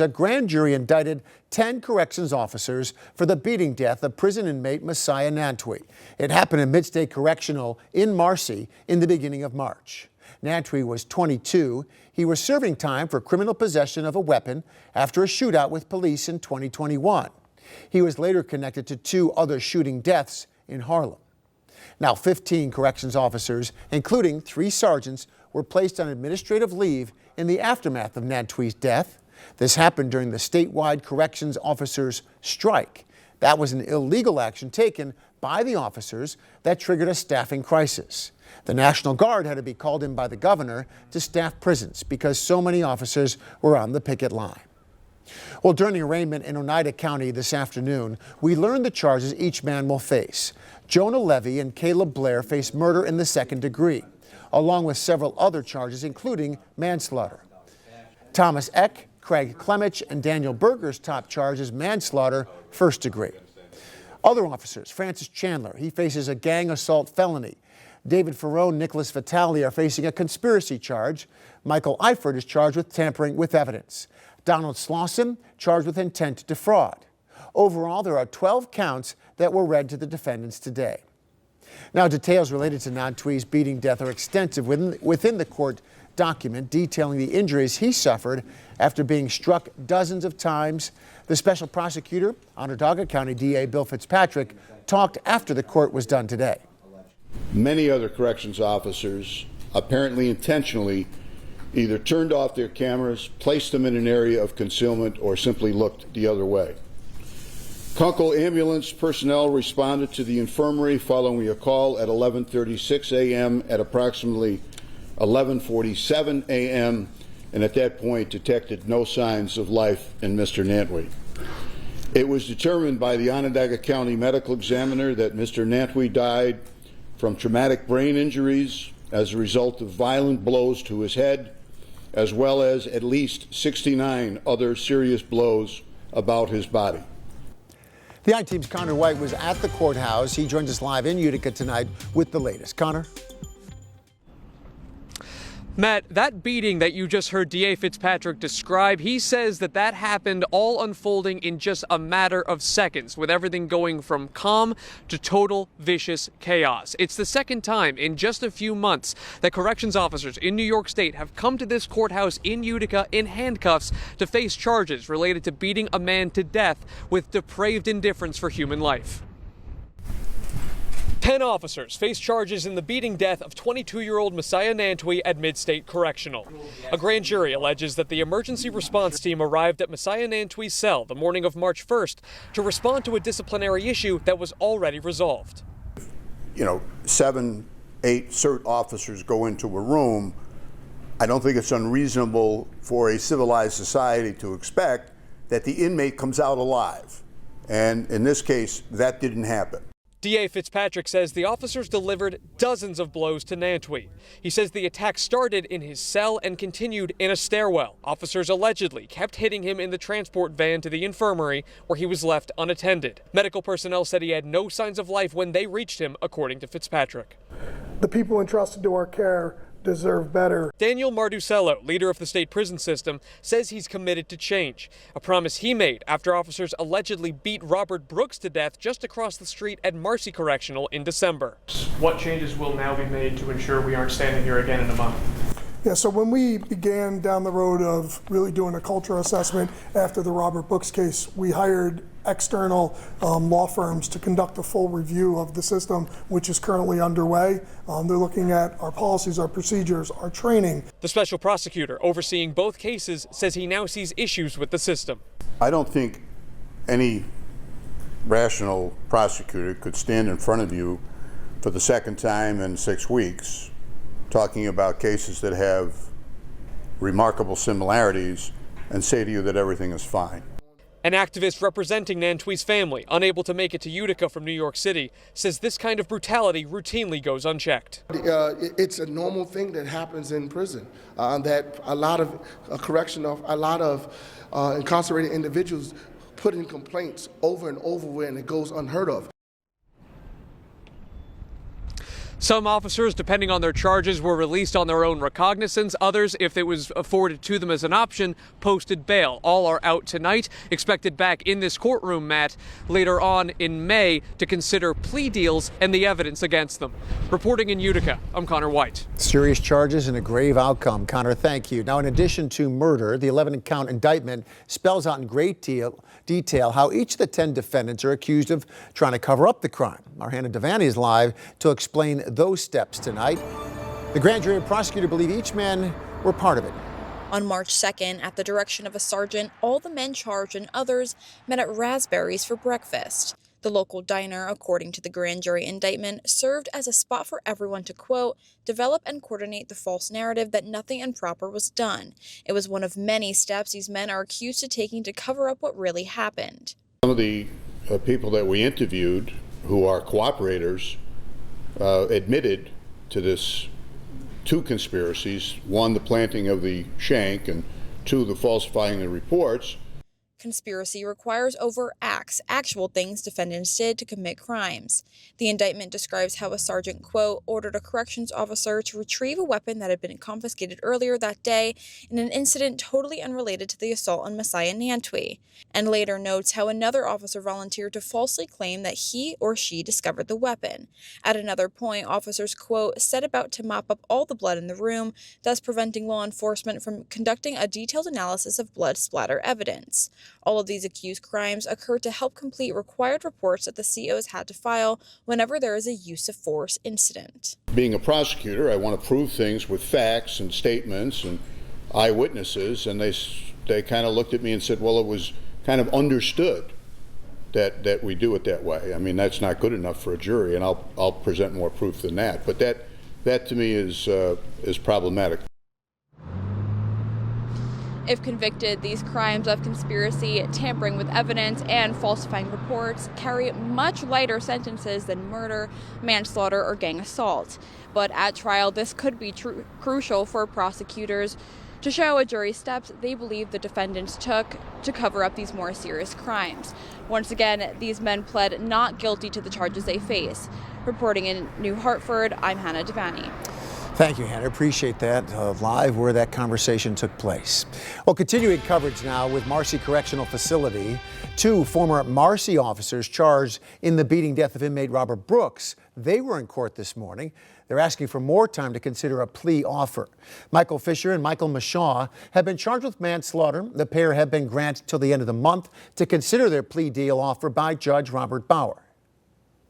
A grand jury indicted 10 corrections officers for the beating death of prison inmate Messiah Nantwi. It happened in Midstate Correctional in Marcy in the beginning of March. Nantwi was 22. He was serving time for criminal possession of a weapon after a shootout with police in 2021. He was later connected to 2 other shooting deaths in Harlem. Now 15 corrections officers, including 3 sergeants, were placed on administrative leave in the aftermath of Nantwi's death. This happened during the statewide corrections officers' strike. That was an illegal action taken by the officers that triggered a staffing crisis. The National Guard had to be called in by the governor to staff prisons because so many officers were on the picket line. Well, during the arraignment in Oneida County this afternoon, we learned the charges each man will face. Jonah, Levi, and Caleb Blair face murder in the second degree, along with several other charges, including manslaughter. Thomas Eck, Craig Clemich, and Daniel Berger's top charge is manslaughter, first degree. Other officers, Francis Chandler, he faces a gang assault felony. David Ferrone and Nicholas Vitale are facing a conspiracy charge. Michael Eifert is charged with tampering with evidence. Donald Slauson charged with intent to defraud. Overall, there are 12 counts that were read to the defendants today. Now, details related to Nantwi's beating death are extensive within the court document detailing the injuries he suffered after being struck dozens of times. The special prosecutor, Oneida County DA Bill Fitzpatrick, talked after the court was done today. Many other corrections officers, apparently intentionally, either turned off their cameras, placed them in an area of concealment, or simply looked the other way. Kunkel ambulance personnel responded to the infirmary following a call at 11:36 a.m. At approximately 11:47 a.m. and at that point detected no signs of life in Mr. Nantwi. It was determined by the Oneida County medical examiner that Mr. Nantwi died from traumatic brain injuries as a result of violent blows to his head, as well as at least 69 other serious blows about his body. The I-Team's Connor White was at the courthouse. He joins us live in Utica tonight with the latest. Connor? Matt, that beating that you just heard DA Fitzpatrick describe, he says that happened all unfolding in just a matter of seconds, with everything going from calm to total vicious chaos. It's the second time in just a few months that corrections officers in New York State have come to this courthouse in Utica in handcuffs to face charges related to beating a man to death with depraved indifference for human life. 10 officers face charges in the beating death of 22-year-old Messiah Nantwi at Midstate Correctional. A grand jury alleges that the emergency response team arrived at Messiah Nantwi's cell the morning of March 1st to respond to a disciplinary issue that was already resolved. 7, 8 CERT officers go into a room. I don't think it's unreasonable for a civilized society to expect that the inmate comes out alive. And in this case, that didn't happen. DA Fitzpatrick says the officers delivered dozens of blows to Nantwi. He says the attack started in his cell and continued in a stairwell. Officers allegedly kept hitting him in the transport van to the infirmary, where he was left unattended. Medical personnel said he had no signs of life when they reached him, according to Fitzpatrick. The people entrusted to our care deserve better. Daniel Marducello, leader of the state prison system, says he's committed to change, a promise he made after officers allegedly beat Robert Brooks to death just across the street at Marcy Correctional in December. What changes will now be made to ensure we aren't standing here again in a month? Yeah, so when we began down the road of really doing a culture assessment after the Robert Brooks case, we hired external law firms to conduct a full review of the system, which is currently underway. They're looking at our policies, our procedures, our training. The special prosecutor overseeing both cases says he now sees issues with the system. I don't think any rational prosecutor could stand in front of you for the second time in 6 weeks talking about cases that have remarkable similarities and say to you that everything is fine. An activist representing Nantwi's family, unable to make it to Utica from New York City, says this kind of brutality routinely goes unchecked. It's a normal thing that happens in prison, that a lot of incarcerated individuals put in complaints over and over and it goes unheard of. Some officers, depending on their charges, were released on their own recognizance. Others, if it was afforded to them as an option, posted bail. All are out tonight, expected back in this courtroom, Matt, later on in May to consider plea deals and the evidence against them. Reporting in Utica, I'm Connor White. Serious charges and a grave outcome. Connor, thank you. Now, in addition to murder, the 11-count indictment spells out in great detail how each of the 10 defendants are accused of trying to cover up the crime. Our Hannah Devani is live to explain those steps tonight. The grand jury and prosecutor believe each man were part of it. On March 2nd, at the direction of a sergeant, all the men charged and others met at Raspberries for breakfast. The local diner, according to the grand jury indictment, served as a spot for everyone to, quote, develop and coordinate the false narrative that nothing improper was done. It was one of many steps these men are accused of taking to cover up what really happened. Some of the people that we interviewed who are cooperators admitted to this 2 conspiracies, 1, the planting of the shank, and 2, the falsifying the reports. Conspiracy requires overt acts, actual things defendants did to commit crimes. The indictment describes how a sergeant, quote, ordered a corrections officer to retrieve a weapon that had been confiscated earlier that day in an incident totally unrelated to the assault on Messiah Nantwi, and later notes how another officer volunteered to falsely claim that he or she discovered the weapon. At another point, officers, quote, set about to mop up all the blood in the room, thus preventing law enforcement from conducting a detailed analysis of blood splatter evidence. All of these accused crimes occurred to help complete required reports that the COs had to file whenever there is a use of force incident. Being a prosecutor, I want to prove things with facts and statements and eyewitnesses, and they kind of looked at me and said, well, it was kind of understood that we do it that way. I mean, that's not good enough for a jury, and I'll present more proof than that. But that to me is problematic. If convicted, these crimes of conspiracy, tampering with evidence, and falsifying reports carry much lighter sentences than murder, manslaughter, or gang assault. But at trial, this could be crucial for prosecutors to show a jury steps they believe the defendants took to cover up these more serious crimes. Once again, these men pled not guilty to the charges they face. Reporting in New Hartford, I'm Hannah Devani. Thank you, Hannah. Appreciate that. Live where that conversation took place. Well, continuing coverage now with Marcy Correctional Facility. 2 former Marcy officers charged in the beating death of inmate Robert Brooks. They were in court this morning. They're asking for more time to consider a plea offer. Michael Fisher and Michael Mashaw have been charged with manslaughter. The pair have been granted till the end of the month to consider their plea deal offer by Judge Robert Bauer.